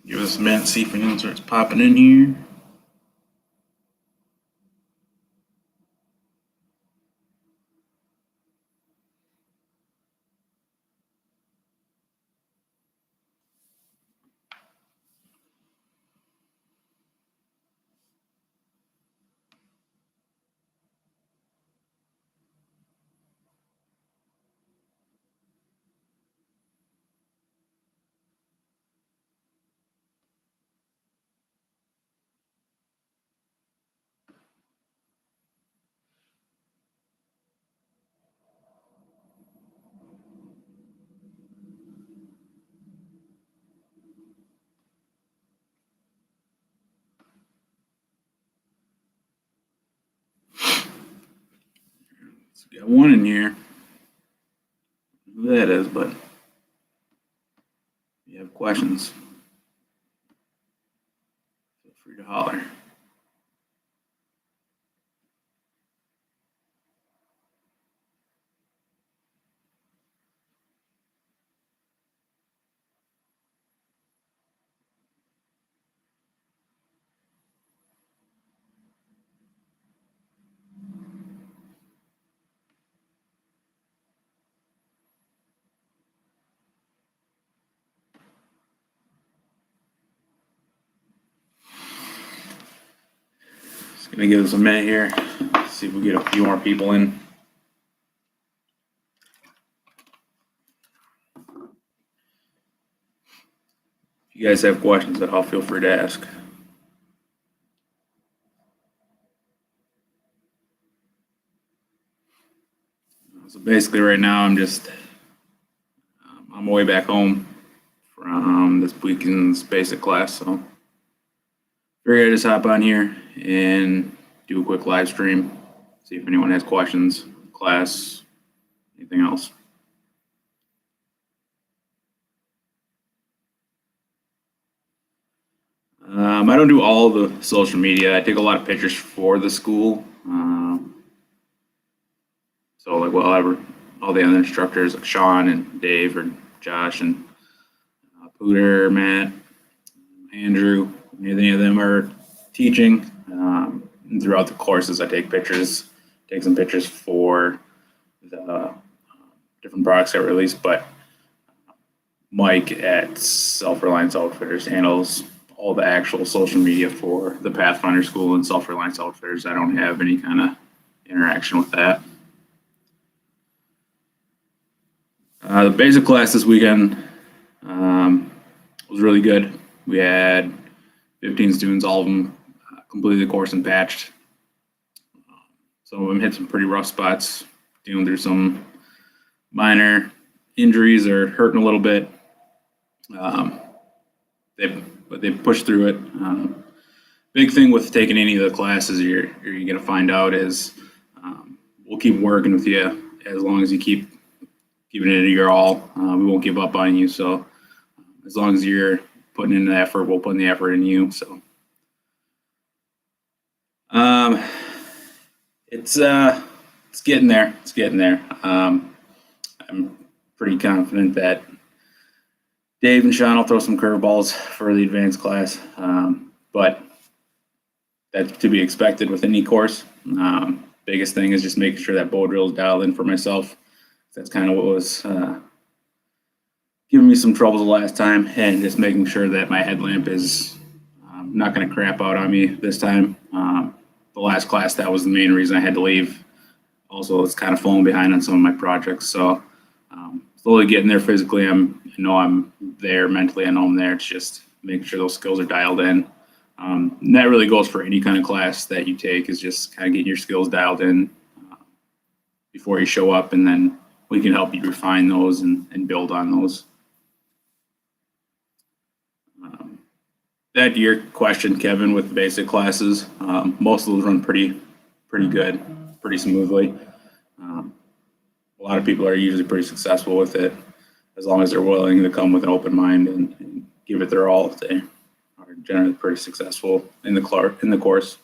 Give us a minute, see if anyone starts popping in here. So we got one in here. Who that is, but if you have questions, feel free to holler. Just gonna give us a minute here, see if we get a few more people in. If you guys have questions at all, feel free to ask. So basically right now I'm just on my way back home from this weekend's basic class, so figured I'd just hop on here and do a quick live stream, see if anyone has questions, class, anything else. I don't do all the social media. I take a lot of pictures for the school. So like whatever, all the other instructors like Sean and Dave or Josh and Pooter, Matt, Andrew, any of them are teaching. And throughout the courses, I take pictures, take some pictures for the different products that release. But Mike at Self-Reliance Outfitters handles all the actual social media for the Pathfinder School and Self-Reliance Outfitters. I don't have any kind of interaction with that. The basic class this weekend was really good. We had 15 students, all of them completed the course and patched. Some of them hit some pretty rough spots, dealing through some minor injuries or hurting a little bit. But they pushed through it. Big thing with taking any of the classes you're going to find out is we'll keep working with you as long as you keep giving it your all. We won't give up on you. So as long as you're putting in the effort, we'll put in the effort in you. So it's getting there. It's getting there. I'm pretty confident that Dave and Sean will throw some curveballs for the advanced class, but that's to be expected with any course. Biggest thing is just making sure that bow drill is dialed in for myself. That's kind of what was giving me some trouble the last time, and just making sure that my headlamp is not going to crap out on me this time. The last class, that was the main reason I had to leave. Also, it's kind of falling behind on some of my projects, so slowly getting there physically. I know I'm there mentally. I know I'm there. It's just making sure those skills are dialed in. And that really goes for any kind of class that you take, is just kind of getting your skills dialed in before you show up, and then we can help you refine those and build on those. That to your question, Kevin, with the basic classes, most of those run pretty good, pretty smoothly. A lot of people are usually pretty successful with it, as long as they're willing to come with an open mind and give it their all. They are generally pretty successful in the course.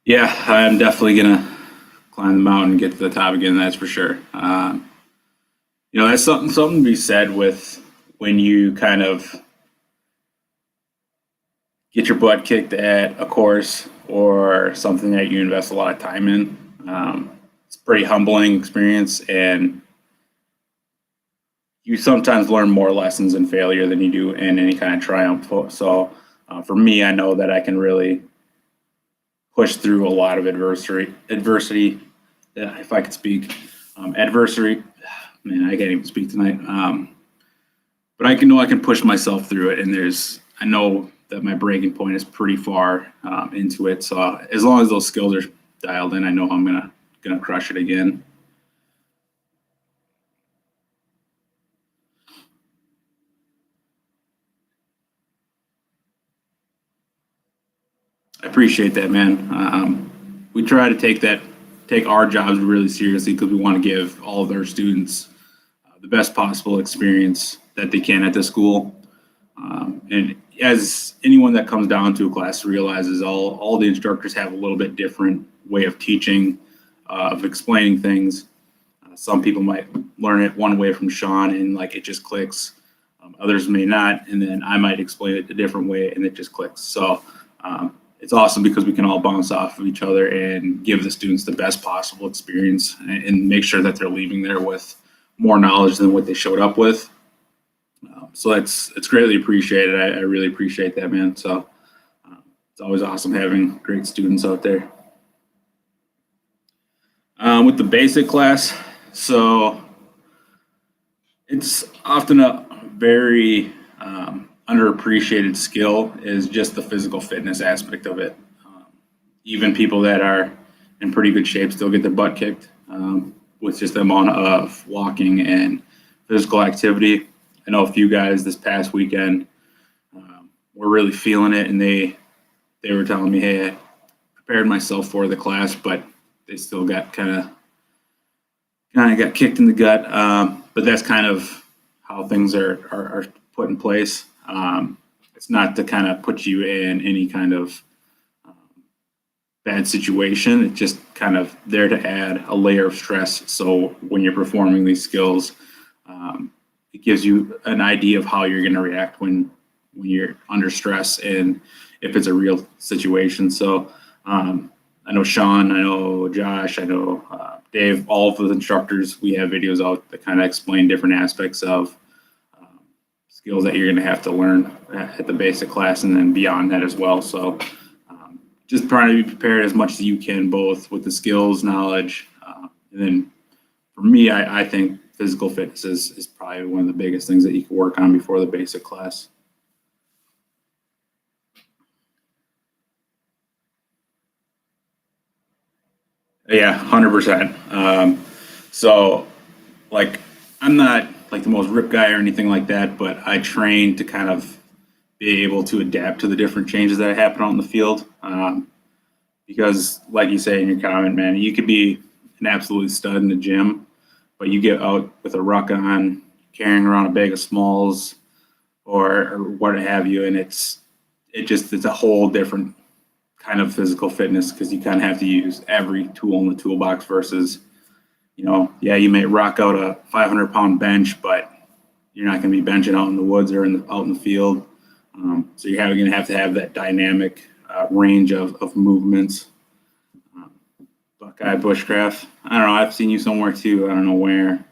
Yeah, I'm definitely gonna climb the mountain and get to the top again. That's for sure. That's something to be said with when you kind of get your butt kicked at a course or something that you invest a lot of time in. It's a pretty humbling experience, and you sometimes learn more lessons in failure than you do in any kind of triumph. So for me, I know that I can really push through a lot of adversity. If I could speak, adversity. Man, I can't even speak tonight. But I can push myself through it, and I know that my breaking point is pretty far into it. So as long as those skills are dialed in, I know I'm gonna crush it again. I appreciate that, man. We try to take our jobs really seriously because we want to give all of our students the best possible experience that they can at the school. And as anyone that comes down to a class realizes, all the instructors have a little bit different way of teaching, of explaining things. Some people might learn it one way from Sean and like it just clicks. Others may not, and then I might explain it a different way and it just clicks. So it's awesome because we can all bounce off of each other and give the students the best possible experience and make sure that they're leaving there with more knowledge than what they showed up with. So it's greatly appreciated. I really appreciate that, man. So it's always awesome having great students out there. With the basic class, so it's often a very underappreciated skill is just the physical fitness aspect of it. Even people that are in pretty good shape still get their butt kicked with just the amount of walking and physical activity. I know a few guys this past weekend were really feeling it, and they were telling me, hey, I prepared myself for the class, but they still got kind of got kicked in the gut. But that's kind of how things are put in place. It's not to kind of put you in any kind of bad situation. It's just kind of there to add a layer of stress. So when you're performing these skills, it gives you an idea of how you're going to react when you're under stress and if it's a real situation. So I know Sean, I know Josh, I know Dave, all of the instructors, we have videos out that kind of explain different aspects of skills that you're going to have to learn at the basic class and then beyond that as well. So just trying to be prepared as much as you can, both with the skills, knowledge, and then for me, I think physical fitness is probably one of the biggest things that you can work on before the basic class. Yeah, 100%. So, like, I'm not like the most ripped guy or anything like that, but I train to kind of be able to adapt to the different changes that happen out in the field. Because, like you say in your comment, man, you could be an absolute stud in the gym, but you get out with a ruck on, carrying around a bag of smalls or what have you, and it's a whole different kind of physical fitness because you kind of have to use every tool in the toolbox versus, you may rock out a 500-pound bench, but you're not going to be benching out in the woods or out in the field. So you're going to have that dynamic range of movements. Buckeye bushcraft. I don't know. I've seen you somewhere too. I don't know where,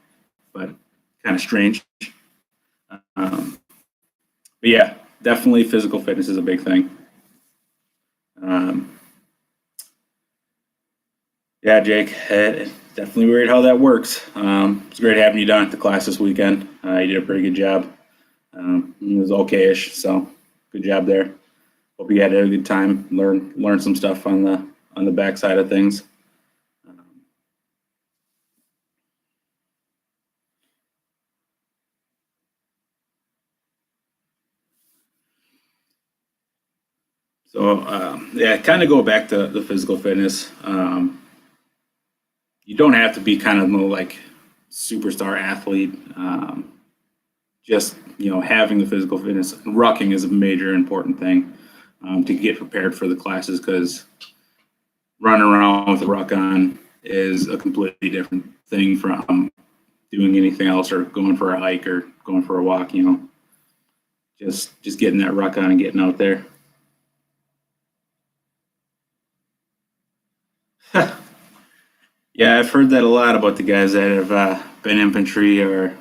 but kind of strange. But yeah, definitely physical fitness is a big thing. Yeah, Jake, definitely weird how that works. It's great having you down at the class this weekend. You did a pretty good job. It was okay-ish, so good job there. Hope you had a good time. Learn some stuff on the backside of things. So kind of go back to the physical fitness. You don't have to be kind of no like superstar athlete. Just having the physical fitness, rucking is a major important thing to get prepared for the classes because running around with a ruck on is a completely different thing from doing anything else or going for a hike or going for a walk, just getting that ruck on and getting out there. Yeah, I've heard that a lot about the guys that have been infantry or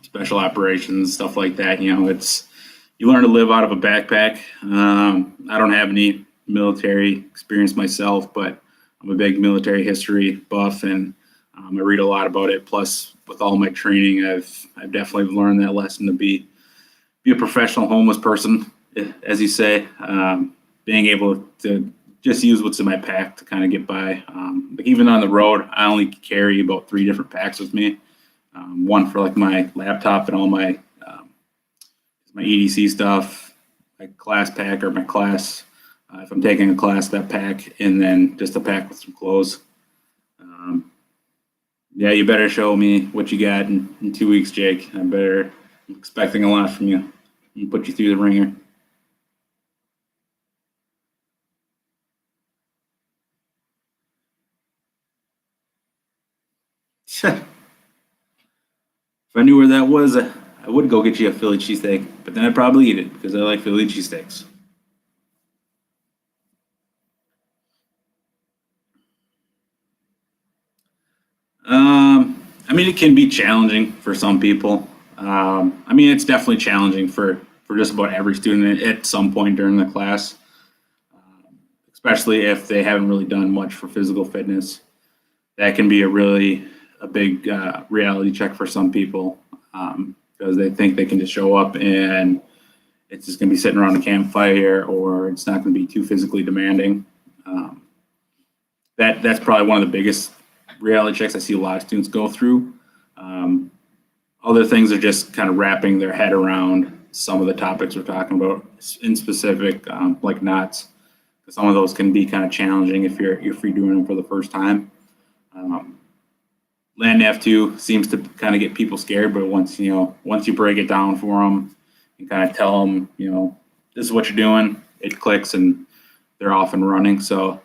special operations, stuff like that. It's you learn to live out of a backpack. I don't have any military experience myself, but I'm a big military history buff, and I read a lot about it. Plus, with all my training, I've definitely learned that lesson to be a professional homeless person, as you say. Being able to just use what's in my pack to kind of get by. Like even on the road, I only carry about 3 different packs with me. One for like my laptop and all my EDC stuff, my class pack or my class. If I'm taking a class, that pack, and then just a pack with some clothes. Yeah, you better show me what you got in 2 weeks, Jake. I'm expecting a lot from you. And put you through the ringer. If I knew where that was, I would go get you a Philly cheesesteak, but then I'd probably eat it because I like Philly cheesesteaks. I mean, it can be challenging for some people. I mean, it's definitely challenging for just about every student at some point during the class, especially if they haven't really done much for physical fitness. That can be a big reality check for some people because they think they can just show up and it's just going to be sitting around a campfire or it's not going to be too physically demanding. That's probably one of the biggest reality checks I see a lot of students go through. Other things are just kind of wrapping their head around some of the topics we're talking about in specific, like knots. Some of those can be kind of challenging if you're doing them for the first time. Land F2 seems to kind of get people scared, but once you break it down for them and kind of tell them, this is what you're doing, it clicks and they're off and running. So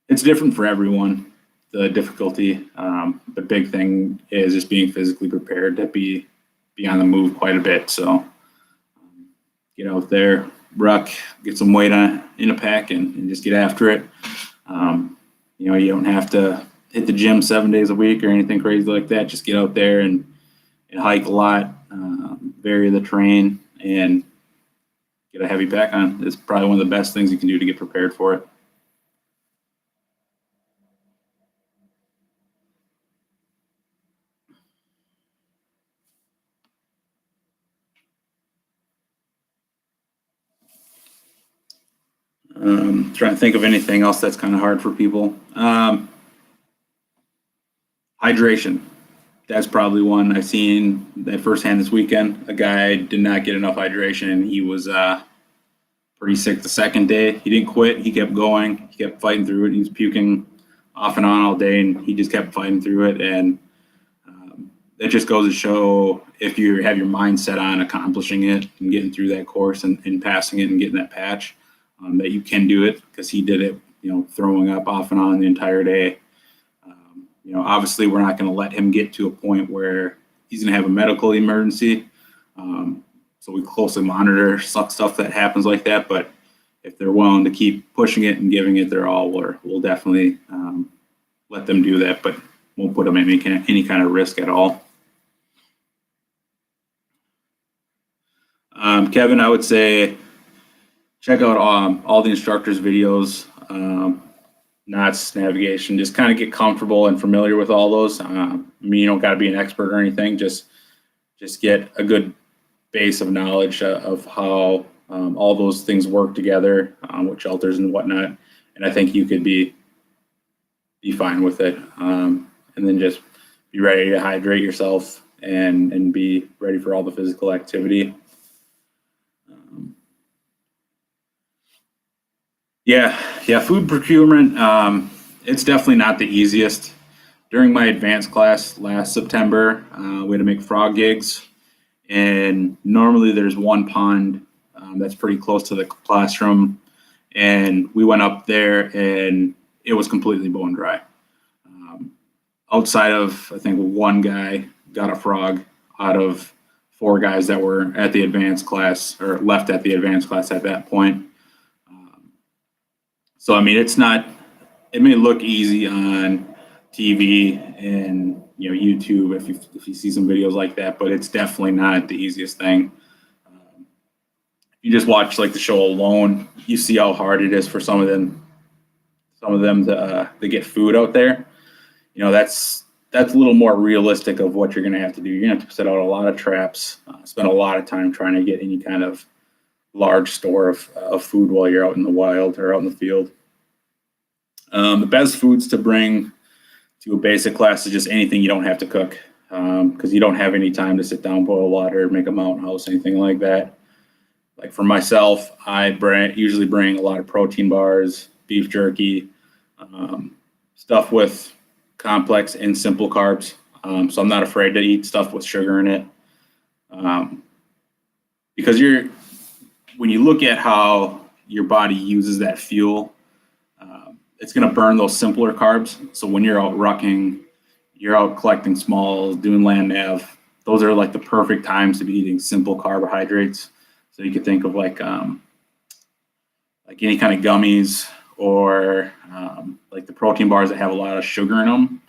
it's different for everyone. The difficulty, the big thing is just being physically prepared to be on the move quite a bit. So get out there, ruck, get some weight in a pack, and just get after it. You don't have to hit the gym 7 days a week or anything crazy like that. Just get out there and hike a lot, vary the terrain, and get a heavy pack on. It's probably one of the best things you can do to get prepared for it. Trying to think of anything else that's kind of hard for people. Hydration. That's probably one I've seen that firsthand this weekend. A guy did not get enough hydration and he was pretty sick the second day. He didn't quit. He kept going. He kept fighting through it. He was puking off and on all day and he just kept fighting through it. And it just goes to show if you have your mind set on accomplishing it and getting through that course and passing it and getting that patch, that you can do it because he did it, throwing up off and on the entire day. Obviously we're not going to let him get to a point where he's going to have a medical emergency. So we closely monitor stuff that happens like that. But if they're willing to keep pushing it and giving it their all, we'll definitely let them do that, but won't put them in any kind of risk at all. Kevin, I would say check out all the instructors' videos, knots, navigation. Just kind of get comfortable and familiar with all those. You don't got to be an expert or anything. Just get a good base of knowledge of how all those things work together with shelters and whatnot. And I think you could be fine with it. And then just be ready to hydrate yourself and be ready for all the physical activity. Yeah, food procurement, it's definitely not the easiest. During my advanced class last September, we had to make frog gigs, and normally there's one pond that's pretty close to the classroom, and we went up there, and it was completely bone dry. Outside of, I think, one guy got a frog out of 4 guys that were at the advanced class or left at the advanced class at that point. So, I mean, it's not, it may look easy on TV and, you know, YouTube if you see some videos like that, but it's definitely not the easiest thing. You just watch like the show alone, you see how hard it is for some of them to get food out there. You know, that's a little more realistic of what you're going to have to do. You're going to have to set out a lot of traps, spend a lot of time trying to get any kind of large store of food while you're out in the wild or out in the field. The best foods to bring to a basic class is just anything you don't have to cook, because you don't have any time to sit down, boil water, make a mountain house, anything like that. Like for myself, I usually bring a lot of protein bars, beef jerky, stuff with complex and simple carbs. So I'm not afraid to eat stuff with sugar in it. Because when you look at how your body uses that fuel, it's going to burn those simpler carbs. So when you're out rucking, you're out collecting smalls, doing land nav, those are like the perfect times to be eating simple carbohydrates. So you could think of like any kind of gummies or like the protein bars that have a lot of sugar in them.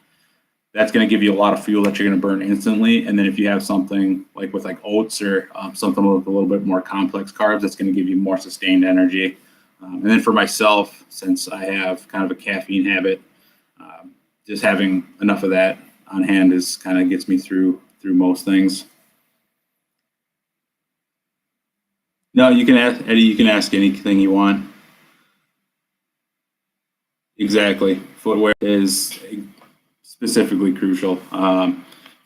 That's going to give you a lot of fuel that you're going to burn instantly. And then if you have something like with like oats or something with a little bit more complex carbs, that's going to give you more sustained energy. And then for myself, since I have kind of a caffeine habit, just having enough of that on hand is kind of gets me through most things. No, you can ask Eddie. You can ask anything you want. Exactly, footwear is specifically crucial. If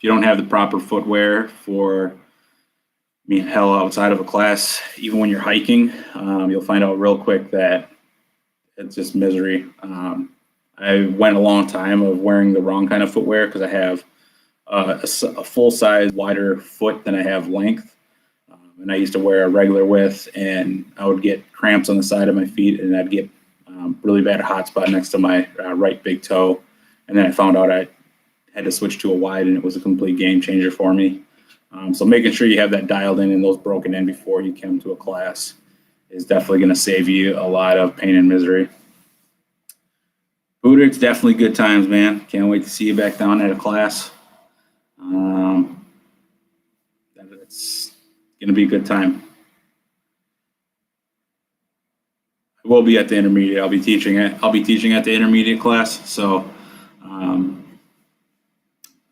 you don't have the proper footwear for, I mean, hell, outside of a class, even when you're hiking, you'll find out real quick that it's just misery. I went a long time of wearing the wrong kind of footwear because I have a full size wider foot than I have length. And I used to wear a regular width, and I would get cramps on the side of my feet, and I'd get really bad hot spot next to my right big toe. And then I found out I had to switch to a wide, and it was a complete game changer for me. So making sure you have that dialed in and those broken in before you come to a class is definitely going to save you a lot of pain and misery. Booter, it's definitely good times, man. Can't wait to see you back down at a class. It's going to be a good time. I will be at the intermediate. I'll be teaching at the intermediate class. So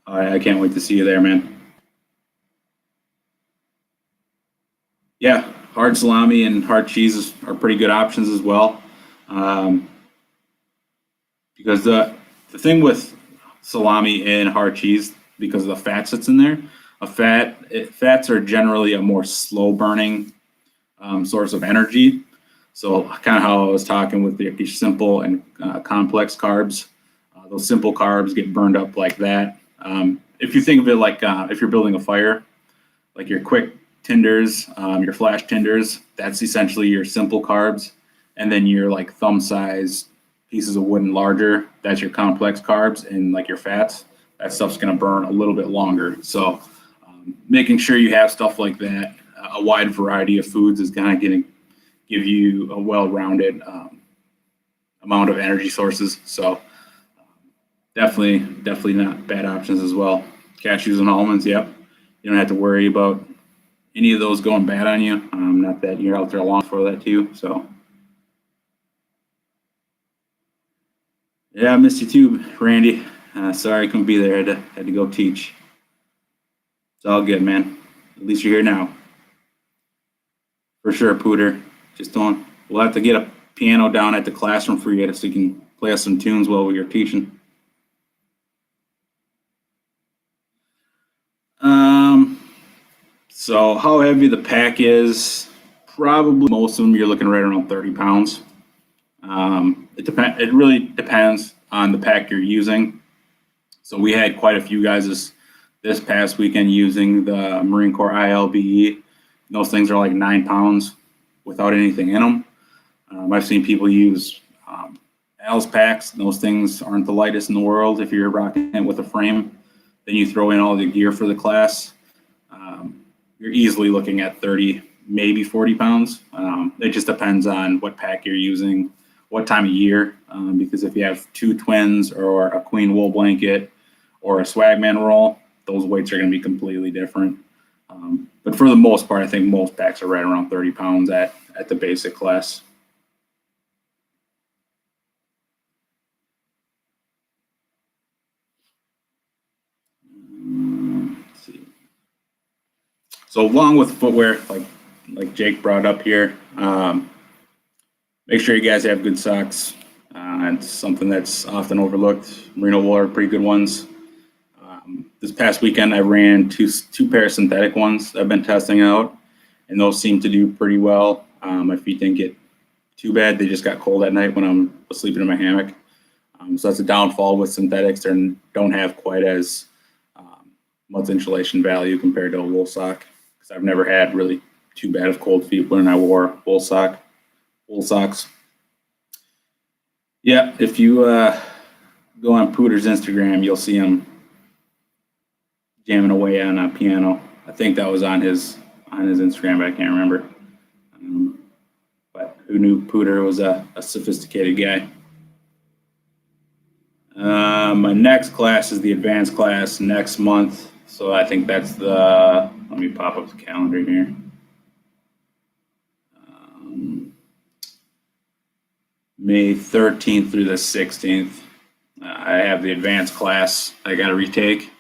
I can't wait to see you there, man. Yeah, hard salami and hard cheese are pretty good options as well. Because the thing with salami and hard cheese, because of the fats that's in there, fats are generally a more slow burning source of energy. So kind of how I was talking with your simple and complex carbs, those simple carbs get burned up like that. If you think of it like if you're building a fire, like your quick tinders, your flash tinders, that's essentially your simple carbs. And then your like thumb size pieces of wood and larger, that's your complex carbs, and like your fats, that stuff's going to burn a little bit longer. So making sure you have stuff like that, a wide variety of foods is kind of going to give you a well-rounded amount of energy sources. So definitely not bad options as well. Cashews and almonds, yep. You don't have to worry about any of those going bad on you. Not that you're out there long for that too. So yeah, I missed you too, Randy. Sorry I couldn't be there. Had to go teach. It's all good, man. At least you're here now. For sure, Pooter. We'll have to get a piano down at the classroom for you so you can play us some tunes while you're teaching. So how heavy the pack is, probably most of them you're looking right around 30 pounds. It really depends on the pack you're using. So we had quite a few guys this past weekend using the Marine Corps ILBE. Those things are like 9 pounds without anything in them. I've seen people use Al's packs, those things aren't the lightest in the world. If you're rocking it with a frame, then you throw in all the gear for the class. You're easily looking at 30, maybe 40 pounds. It just depends on what pack you're using, what time of year, because if you have two twins or a queen wool blanket or a swagman roll, those weights are going to be completely different. But for the most part, I think most packs are right around 30 pounds at the basic class. Let's see. So along with footwear, like Jake brought up here, make sure you guys have good socks. It's something that's often overlooked. Merino wool are pretty good ones. This past weekend, I ran two pair of synthetic ones I've been testing out, and those seem to do pretty well. My feet didn't get too bad. They just got cold at night when I'm sleeping in my hammock. So that's a downfall with synthetics. They don't have quite as much insulation value compared to a wool sock, because I've never had really too bad of cold feet when I wore wool socks. Yeah, if you go on Pooter's Instagram, you'll see him jamming away on a piano. I think that was on his Instagram, but I can't remember. But who knew Pooter was a sophisticated guy? My next class is the advanced class next month. So I think that's let me pop up the calendar here. May 13th through the 16th. I have the advanced class I got to retake.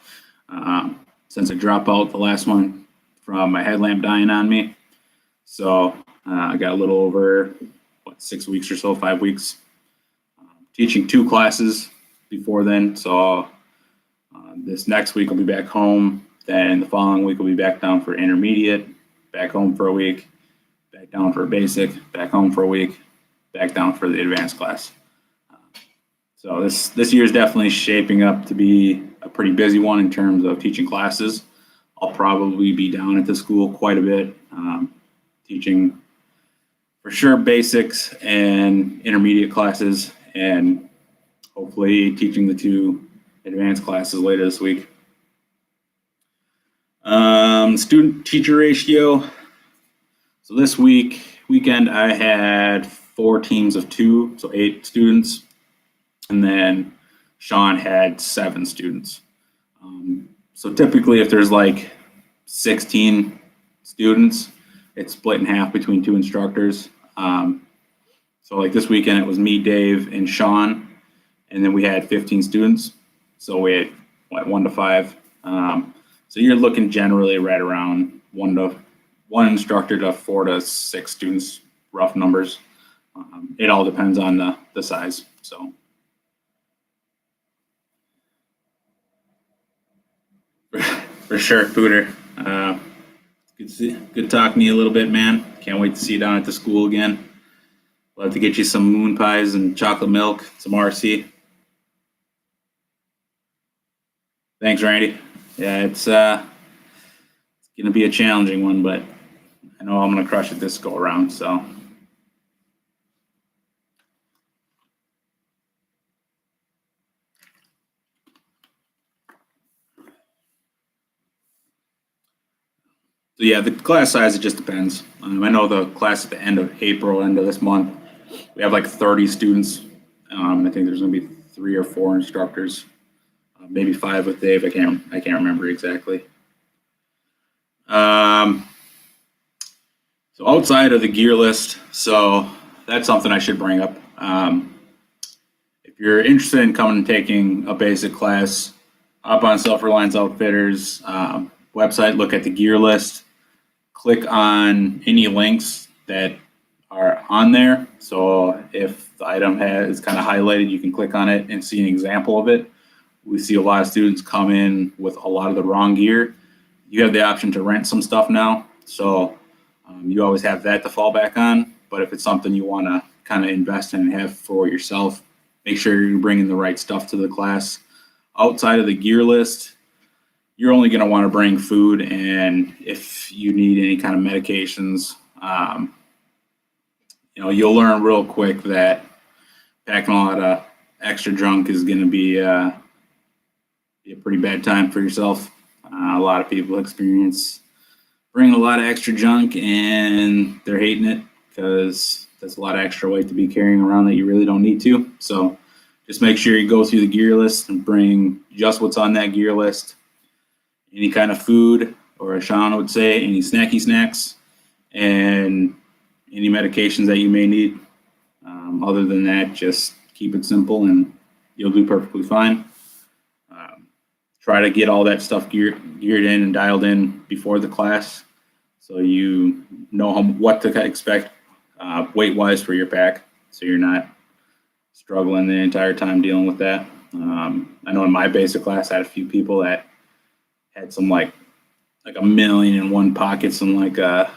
Since I dropped out the last one from my headlamp dying on me. So I got a little over, 6 weeks or so, 5 weeks. Teaching 2 classes before then. So this next week I'll be back home. Then the following week I'll be back down for intermediate, back home for a week, back down for basic, back home for a week, back down for the advanced class. So this year is definitely shaping up to be a pretty busy one in terms of teaching classes. I'll probably be down at the school quite a bit, teaching for sure basics and intermediate classes, and hopefully teaching the 2 advanced classes later this week. Student teacher ratio. So this weekend I had 4 teams of 2, so 8 students. And then Sean had 7 students. So typically if there's like 16 students, it's split in half between 2 instructors. So like this weekend it was me, Dave, and Sean, and then we had 15 students. So we had 1 to 5. So you're looking generally right around one instructor to 4 to 6 students, rough numbers. It all depends on the size. So. For sure, Pooter. Good talking to you a little bit, man. Can't wait to see you down at the school again. We'll have to get you some moon pies and chocolate milk, some RC. Thanks, Randy. Yeah, it's going to be a challenging one, but I know I'm going to crush it this go around. So yeah, the class size, it just depends. I know the class at the end of April, end of this month, we have like 30 students. I think there's going to be 3 or 4 instructors, maybe 5 with Dave. I can't remember exactly. So outside of the gear list, so that's something I should bring up. If you're interested in coming and taking a basic class, hop on Self-Reliance Outfitters website, look at the gear list, click on any links that are on there. So if the item is kind of highlighted, you can click on it and see an example of it. We see a lot of students come in with a lot of the wrong gear. You have the option to rent some stuff now. So you always have that to fall back on. But if it's something you want to kind of invest in and have for yourself, make sure you're bringing the right stuff to the class. Outside of the gear list, you're only going to want to bring food, and if you need any kind of medications, you'll learn real quick that packing a lot of extra junk is going to be a pretty bad time for yourself. A lot of people experience bringing a lot of extra junk and they're hating it because that's a lot of extra weight to be carrying around that you really don't need to. So just make sure you go through the gear list and bring just what's on that gear list. Any kind of food, or as Sean would say, any snacky snacks, and any medications that you may need. Other than that, just keep it simple and you'll do perfectly fine. Try to get all that stuff geared in and dialed in before the class so you know what to expect weight-wise for your pack, so you're not struggling the entire time dealing with that. I know in my basic class I had a few people that had some like a million in one pocket, some like a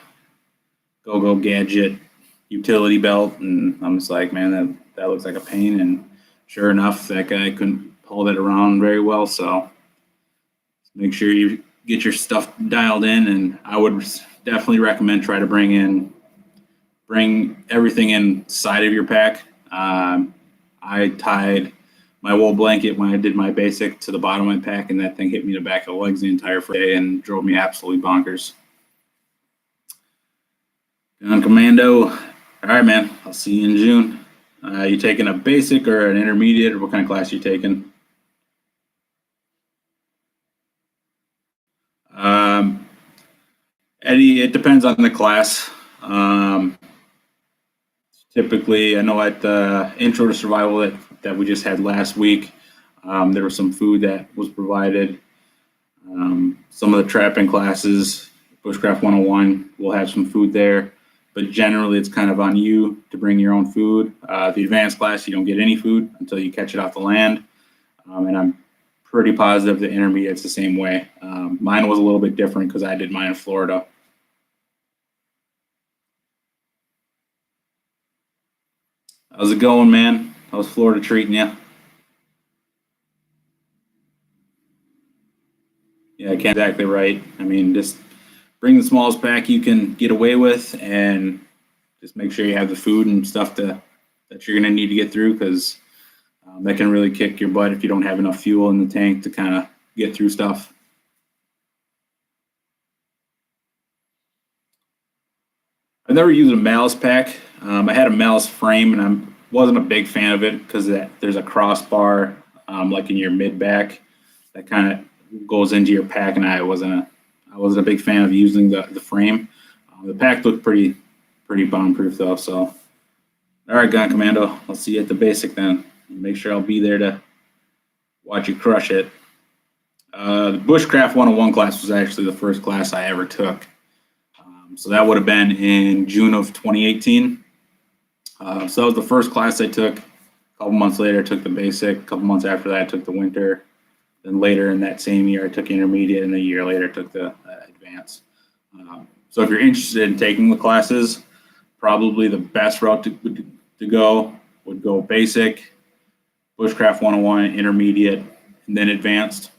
go-go gadget utility belt, and I'm just like, man, that looks like a pain. And sure enough, that guy couldn't pull it around very well. So make sure you get your stuff dialed in, and I would definitely recommend try to bring everything inside of your pack. I tied my wool blanket when I did my basic to the bottom of my pack, and that thing hit me in the back of the legs the entire day and drove me absolutely bonkers. Gun Commando. All right, man. I'll see you in June. You taking a basic or an intermediate, or what kind of class you taking? Eddie, it depends on the class. Typically, I know at the Intro to Survival that we just had last week, there was some food that was provided. Some of the trapping classes, Bushcraft 101, will have some food there, but generally it's kind of on you to bring your own food. The advanced class, you don't get any food until you catch it off the land, and I'm pretty positive the intermediate's the same way. Mine was a little bit different because I did mine in Florida. How's it going, man? How's Florida treating you? Yeah, exactly right. I mean, just bring the smallest pack you can get away with, and just make sure you have the food and stuff that you're going to need to get through, because that can really kick your butt if you don't have enough fuel in the tank to kind of get through stuff. I've never used a malice pack. I had a malice frame, and I wasn't a big fan of it because there's a crossbar like in your mid back that kind of goes into your pack, and I wasn't a big fan of using the frame. The pack looked pretty bomb-proof though. So, all right, Gun Commando, I'll see you at the basic then. Make sure I'll be there to watch you crush it. The Bushcraft 101 class was actually the first class I ever took. So that would have been in June of 2018. So that was the first class I took. A couple months later, I took the basic. A couple months after that, I took the winter. Then later in that same year, I took intermediate, and a year later, I took the advanced. So if you're interested in taking the classes, probably the best route to go would go basic, Bushcraft 101, intermediate, and then advanced.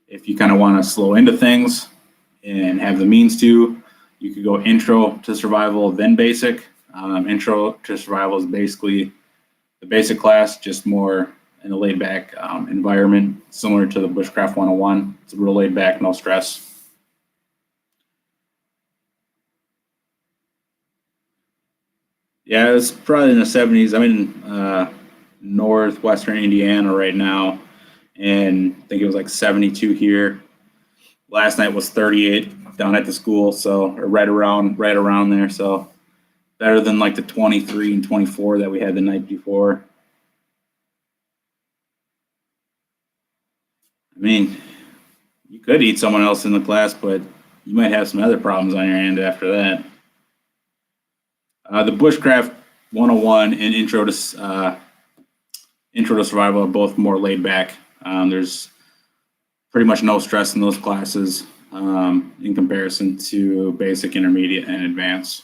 If you kind of want to slow into things and have the means to, you could go intro to survival, then basic. Intro to survival is basically the basic class, just more in a laid back environment, similar to the Bushcraft 101. It's real laid back, no stress. Yeah, it's probably in the 70s. I'm in northwestern Indiana right now, and I think it was like 72 here. Last night was 38 down at the school, so right around there. So better than like the 23 and 24 that we had the night before. I mean, you could eat someone else in the class, but you might have some other problems on your hand after that. The Bushcraft 101 and Intro to Survival are both more laid back. There's pretty much no stress in those classes in comparison to basic, intermediate, and advanced.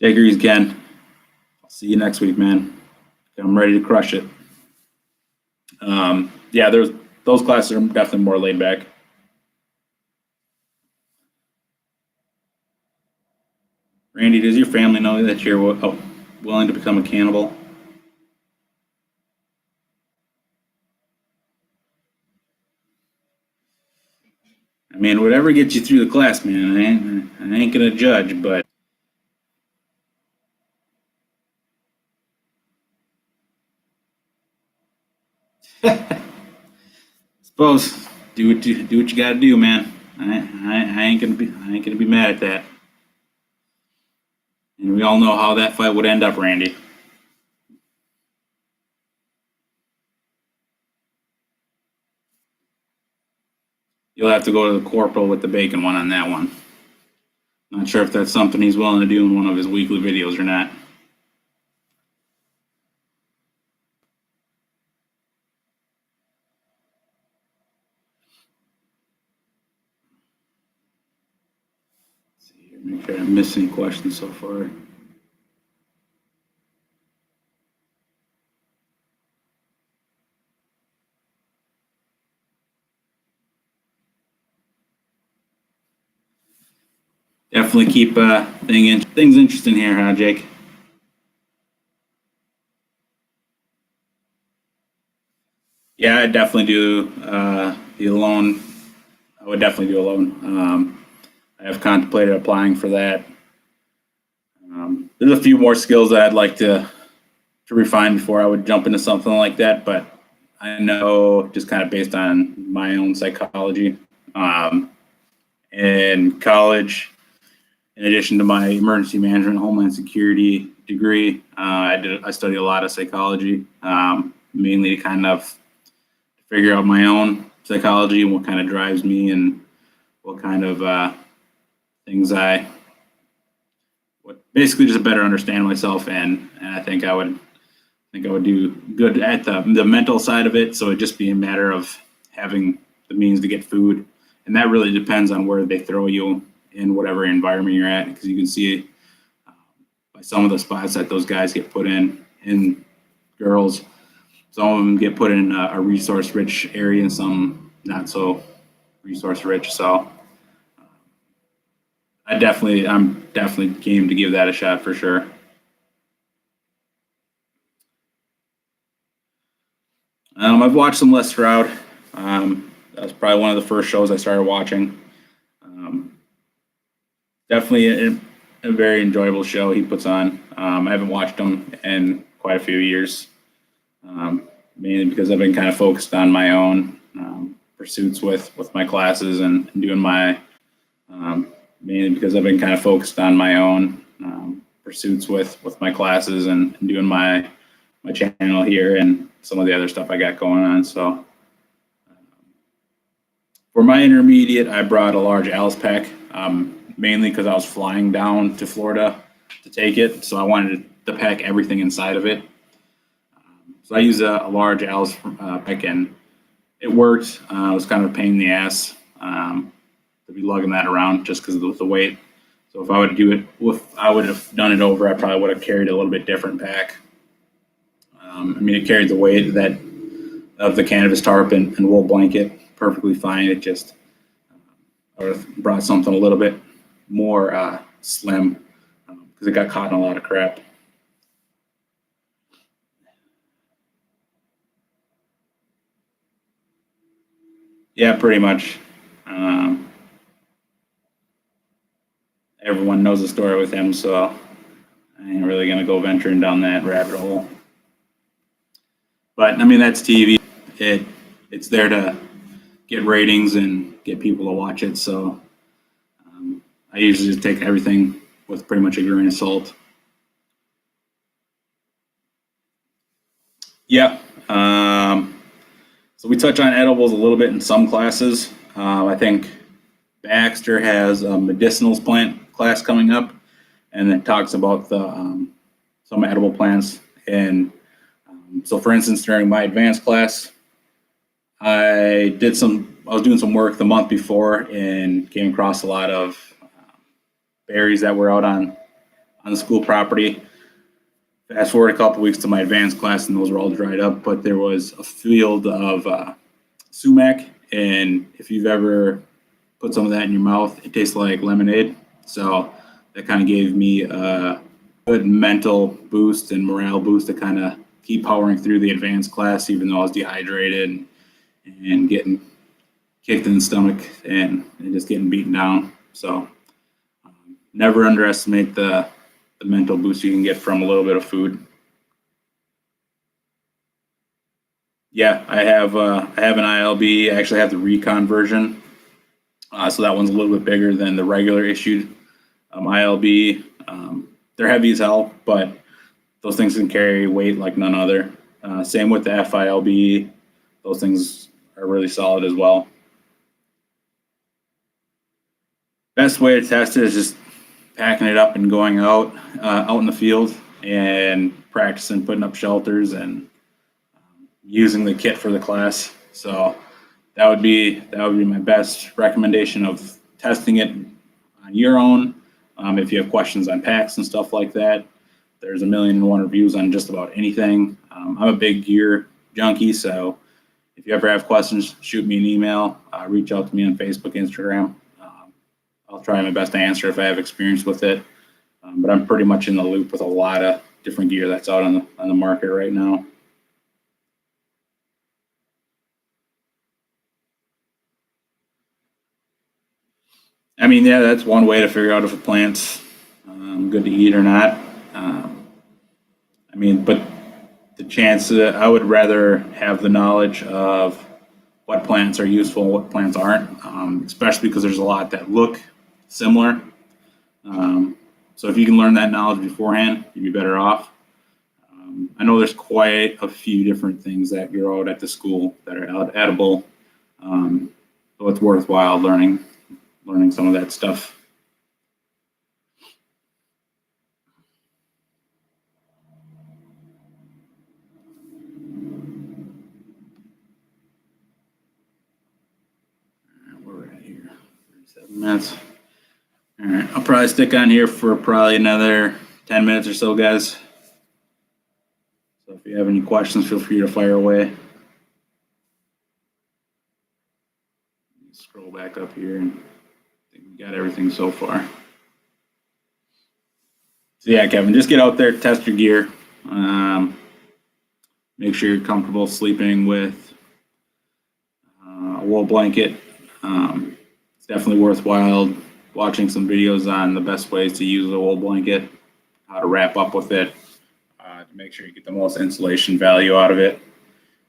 Degrees, Ken. I'll see you next week, man. I'm ready to crush it. Yeah, those classes are definitely more laid back. Randy, does your family know that you're? Oh, willing to become a cannibal. I mean, whatever gets you through the class, man. I ain't gonna judge, but suppose do what you gotta do, man. I ain't gonna be mad at that. And we all know how that fight would end up, Randy. You'll have to go to the corporal with the bacon one on that one. Not sure if that's something he's willing to do in one of his weekly videos or not. Let's see here, make sure I didn't miss any questions so far. Definitely keep things interesting here, huh, Jake? Yeah, I definitely do the alone. I would definitely do alone. I have contemplated applying for that. There's a few more skills that I'd like to refine before I would jump into something like that, but I know just kind of based on my own psychology. In college, in addition to my emergency management and homeland security degree, I studied a lot of psychology, mainly to kind of figure out my own psychology and what kind of drives me and what kind of things basically just a better understand myself, and I think I would do good at the mental side of it. So it'd just be a matter of having the means to get food, and that really depends on where they throw you in whatever environment you're at, because you can see by some of the spots that those guys get put in girls. Some of them get put in a resource-rich area, and some not so resource-rich. So I'm definitely game to give that a shot for sure. I've watched some Les Stroud. That was probably one of the first shows I started watching. Definitely a very enjoyable show he puts on. I haven't watched him in quite a few years, mainly because I've been kind of focused on my own pursuits with my classes and doing my mainly because I've been kind of focused on my own pursuits with my classes and doing my channel here and some of the other stuff I got going on. So for my intermediate, I brought a large Alice pack, mainly because I was flying down to Florida to take it. So I wanted to pack everything inside of it. So I used a large Alice pack, and it worked. It was kind of a pain in the ass to be lugging that around just because of the weight. So if I would do it, if I would have done it over, I probably would have carried a little bit different pack. I mean, it carried the weight of the canvas tarp and wool blanket perfectly fine. It just I would have brought something a little bit more slim because it got caught in a lot of crap. Yeah, pretty much. Everyone knows the story with him, so I ain't really gonna go venturing down that rabbit hole. But I mean, that's TV. It's there to get ratings and get people to watch it. So I usually just take everything with pretty much a grain of salt. Yeah. So we touch on edibles a little bit in some classes. I think Baxter has a medicinals plant class coming up, and it talks about some edible plants. And so, for instance, during my advanced class, I was doing some work the month before and came across a lot of berries that were out on the school property. Fast forward a couple weeks to my advanced class, and those were all dried up. But there was a field of sumac, and if you've ever put some of that in your mouth, it tastes like lemonade. So that kind of gave me good mental boost and morale boost to kind of keep powering through the advanced class, even though I was dehydrated and getting kicked in the stomach and just getting beaten down. So never underestimate the mental boost you can get from a little bit of food. Yeah, I have an ILB. I actually have the recon version, so that one's a little bit bigger than the regular issued ILB. They're heavy as hell, but those things can carry weight like none other. Same with the FILB. Those things are really solid as well. Best way to test it is just packing it up and going out in the field and practicing putting up shelters and using the kit for the class. So that would be my best recommendation of testing it on your own. If you have questions on packs and stuff like that, there's 1,000,001 reviews on just about anything. I'm a big gear junkie, so if you ever have questions, shoot me an email, reach out to me on Facebook, Instagram. I'll try my best to answer if I have experience with it. But I'm pretty much in the loop with a lot of different gear that's out on the market right now. I mean, yeah, that's one way to figure out if a plant's good to eat or not. I mean, but the chance I would rather have the knowledge of what plants are useful and what plants aren't, especially because there's a lot that look similar. So if you can learn that knowledge beforehand, you'd be better off. I know there's quite a few different things that grow out at the school that are edible, so it's worthwhile learning some of that stuff. We're at here, 37 minutes. All right, I'll probably stick on here for probably another 10 minutes or so, guys. So if you have any questions, feel free to fire away. Scroll back up here, and I think we got everything so far. So yeah, Kevin, just get out there, test your gear. Make sure you're comfortable sleeping with a wool blanket. It's definitely worthwhile watching some videos on the best ways to use a wool blanket, how to wrap up with it, to make sure you get the most insulation value out of it.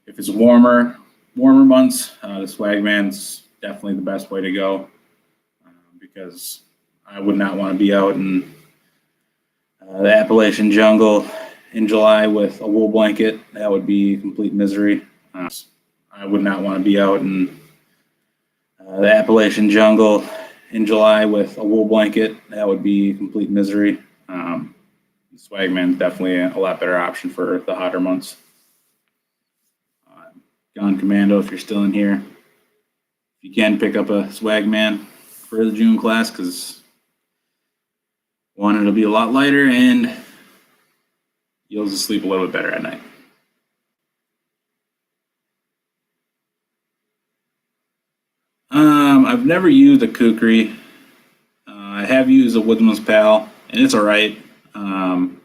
If it's warmer months, the Swagman's definitely the best way to go, because I would not want to be out in the Appalachian jungle in July with a wool blanket. That would be complete misery. I would not want to be out in the Appalachian jungle in July with a wool blanket. That would be complete misery. Swagman's definitely a lot better option for the hotter months. Gone Commando, if you're still in here, if you can pick up a Swagman for the June class, because one, it'll be a lot lighter and you'll just sleep a little bit better at night. I've never used a kukri. I have used a Woodsman's Pal, and it's all right. I'm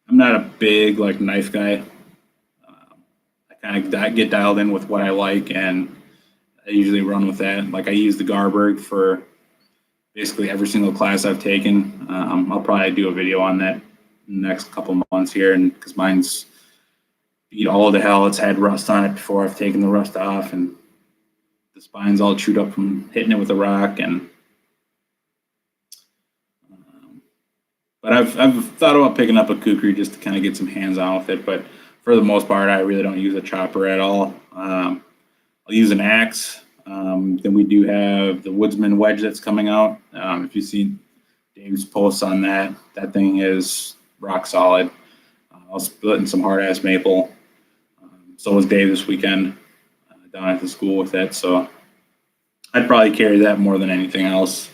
not a big knife guy. I kind of get dialed in with what I like, and I usually run with that. Like, I use the Garberg for basically every single class I've taken. I'll probably do a video on that in the next couple months here, and because mine's beat all to hell. It's had rust on it before I've taken the rust off, and the spine's all chewed up from hitting it with a rock. And but I've thought about picking up a kukri just to kind of get some hands on with it. But for the most part, I really don't use a chopper at all. I'll use an axe. Then we do have the Woodsman wedge that's coming out. If you've seen Dave's posts on that, that thing is rock solid. I'll split in some hard ass maple. So was Dave this weekend down at the school with it. So I'd probably carry that more than anything else.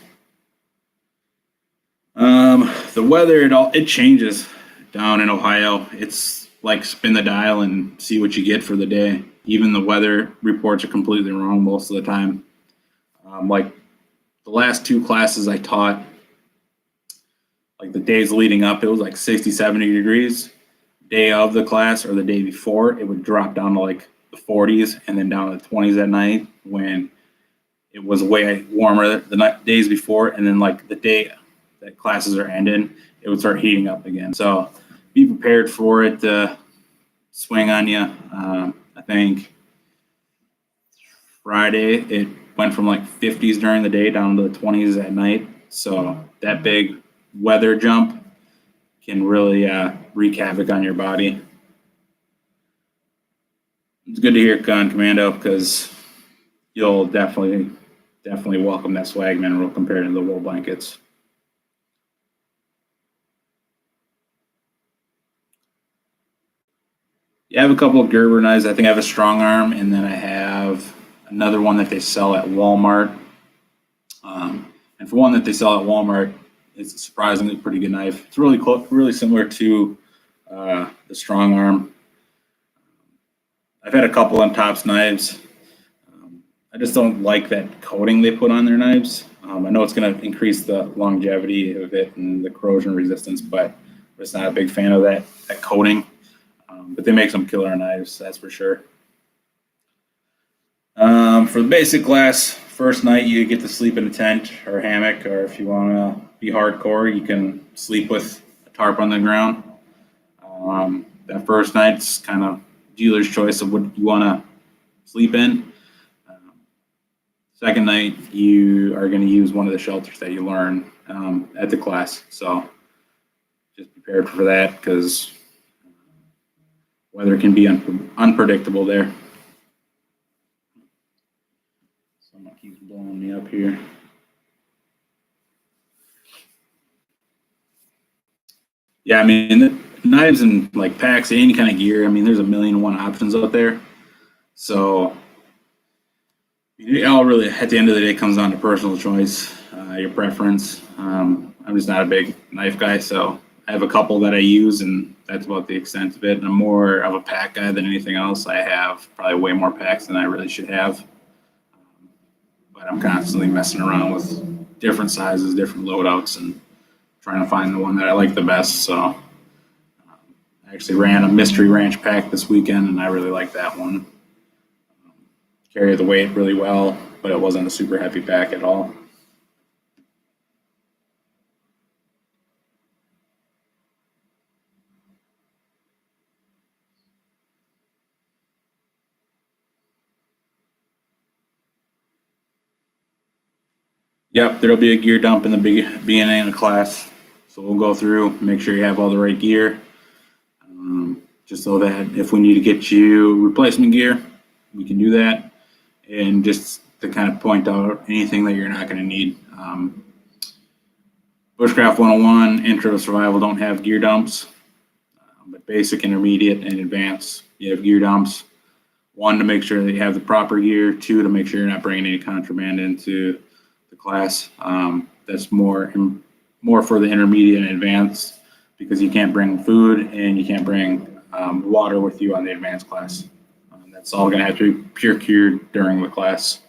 The weather, it changes down in Ohio. It's like spin the dial and see what you get for the day. Even the weather reports are completely wrong most of the time. Like the last two classes I taught, like the days leading up, it was like 60, 70 degrees. Day of the class or the day before, it would drop down to like the 40s and then down to the 20s at night when it was way warmer the days before. And then like the day that classes are ending, it would start heating up again. So be prepared for it to swing on you. I think Friday, it went from like 50s during the day down to the 20s at night. So that big weather jump can really wreak havoc on your body. It's good to hear Con Commando because you'll definitely welcome that swag mineral compared to the wool blankets. You have a couple of Gerber knives. I think I have a strong arm, and then I have another one that they sell at Walmart. And for one that they sell at Walmart, it's a surprisingly pretty good knife. It's really close, really similar to the strong arm. I've had a couple on Tops knives. I just don't like that coating they put on their knives. I know it's going to increase the longevity of it and the corrosion resistance, but I'm just not a big fan of that coating. But they make some killer knives, that's for sure. For the basic class, first night you get to sleep in a tent or a hammock, or if you want to be hardcore, you can sleep with a tarp on the ground. That first night's kind of dealer's choice of what you want to sleep in. Second night, you are going to use one of the shelters that you learn at the class. So just prepared for that because weather can be unpredictable there. Someone keeps blowing me up here. Yeah, I mean, the knives and like packs, any kind of gear, I mean, there's a million and one options out there. So it all really, at the end of the day, comes down to personal choice, your preference. I'm just not a big knife guy, so I have a couple that I use, and that's about the extent of it. I'm more of a pack guy than anything else. I have probably way more packs than I really should have, but I'm constantly messing around with different sizes, different loadouts, and trying to find the one that I like the best. So I actually ran a Mystery Ranch pack this weekend, and I really like that one. Carried the weight really well, but it wasn't a super heavy pack at all. Yep, there'll be a gear dump in the beginning of the class. So we'll go through, make sure you have all the right gear, just so that if we need to get you replacement gear, we can do that. And just to kind of point out anything that you're not going to need. Bushcraft 101, Intro to Survival don't have gear dumps, but basic, intermediate, and advanced, you have gear dumps. One, to make sure that you have the proper gear. Two, to make sure you're not bringing any contraband into the class. That's more for the intermediate and advanced, because you can't bring food and you can't bring water with you on the advanced class. That's all going to have to be procured during the class.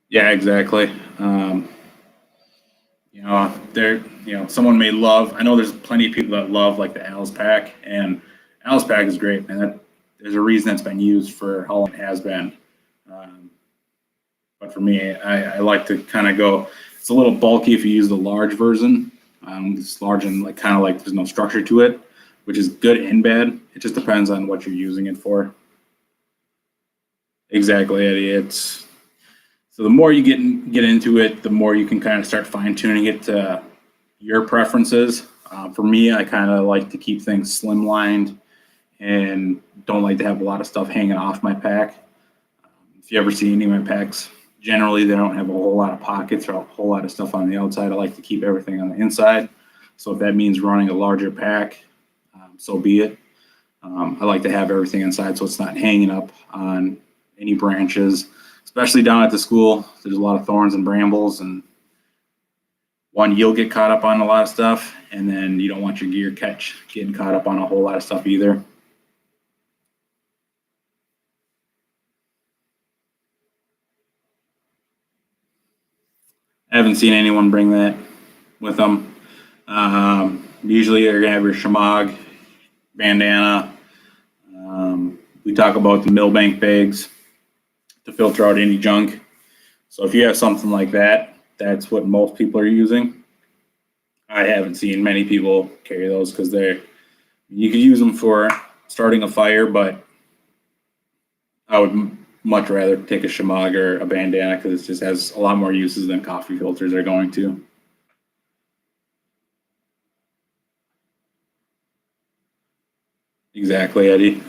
Yeah, exactly. Someone may love, I know there's plenty of people that love like the Al's pack, and Al's pack is great, man. There's a reason it's been used for how long it has been. But for me, I like to kind of go, it's a little bulky if you use the large version. It's large and like kind of like there's no structure to it, which is good and bad. It just depends on what you're using it for. Exactly, Eddie. So the more you get into it, the more you can kind of start fine tuning it to your preferences. For me, I kind of like to keep things slimlined and don't like to have a lot of stuff hanging off my pack. If you ever see any of my packs, generally they don't have a whole lot of pockets or a whole lot of stuff on the outside. I like to keep everything on the inside. So if that means running a larger pack, so be it. I like to have everything inside so it's not hanging up on any branches, especially down at the school. There's a lot of thorns and brambles, and one, you'll get caught up on a lot of stuff, and then you don't want your gear getting caught up on a whole lot of stuff either. I haven't seen anyone bring that with them. Usually you're gonna have your shamag, bandana. We talk about the millbank bags to filter out any junk. So if you have something like that, that's what most people are using. I haven't seen many people carry those because you could use them for starting a fire, but I would much rather take a shamag or a bandana because it just has a lot more uses than coffee filters are going to. Exactly, Eddie.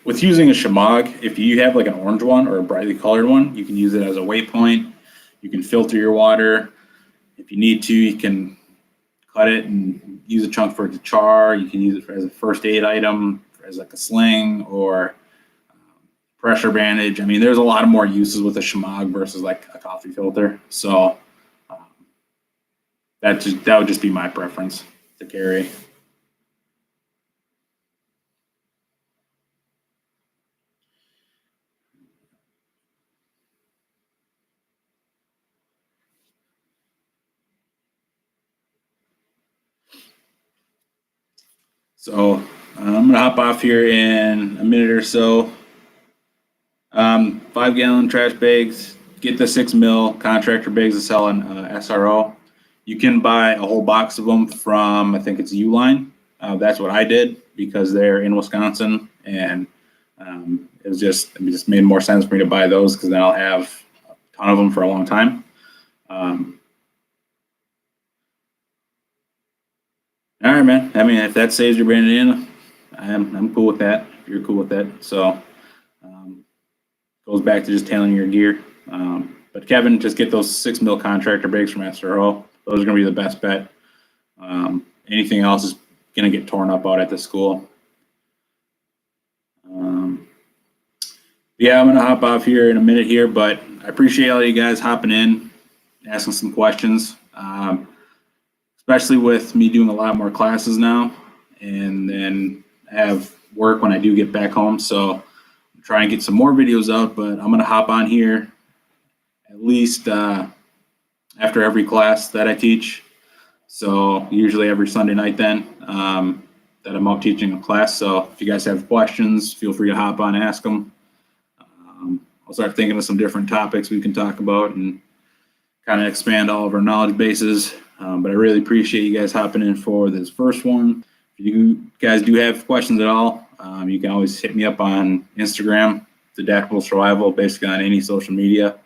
With using a shamag, if you have like an orange one or a brightly colored one, you can use it as a waypoint. You can filter your water. If you need to, you can cut it and use a chunk for it to char. You can use it as a first aid item, as like a sling or pressure bandage. I mean, there's a lot of more uses with a shamag versus like a coffee filter. So that would just be my preference to carry. So I'm gonna hop off here in a minute or so. 5-gallon trash bags. Get the 6 mil contractor bags to sell on SRO. You can buy a whole box of them from, I think it's Uline. That's what I did because they're in Wisconsin, and it just made more sense for me to buy those because then I'll have a ton of them for a long time. All right, man. I mean, if that saves your bandana, I'm cool with that. If you're cool with that, so goes back to just tailoring your gear. But Kevin, just get those 6 mil contractor bags from SRO. Those are gonna be the best bet. Anything else is gonna get torn up out at the school. Yeah, I'm gonna hop off here in a minute here, but I appreciate all you guys hopping in, asking some questions. Especially with me doing a lot more classes now, and then have work when I do get back home. So I'm trying to get some more videos out, but I'm gonna hop on here at least after every class that I teach. So usually every Sunday night then that I'm out teaching a class. So if you guys have questions, feel free to hop on and ask them. I'll start thinking of some different topics we can talk about and kind of expand all of our knowledge bases. But I really appreciate you guys hopping in for this first one. If you guys do have questions at all, you can always hit me up on Instagram, The Adaptable Survival, basically on any social media,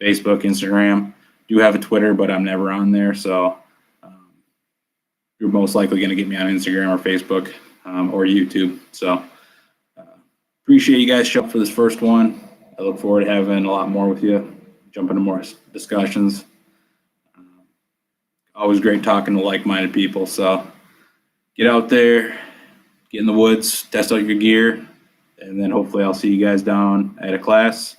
Facebook, Instagram. Do have a Twitter, but I'm never on there. So you're most likely going to get me on Instagram or Facebook or YouTube. So appreciate you guys showing up for this first one. I look forward to having a lot more with you, jump into more discussions. Always great talking to like-minded people. So get out there, get in the woods, test out your gear, and then hopefully I'll see you guys down at a class.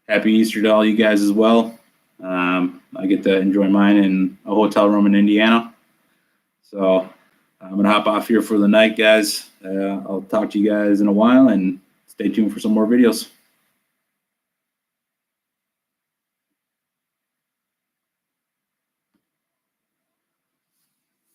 Happy Easter to all you guys as well. I get to enjoy mine in a hotel room in Indiana. So I'm going to hop off here for the night, guys. I'll talk to you guys in a while, and stay tuned for some more videos.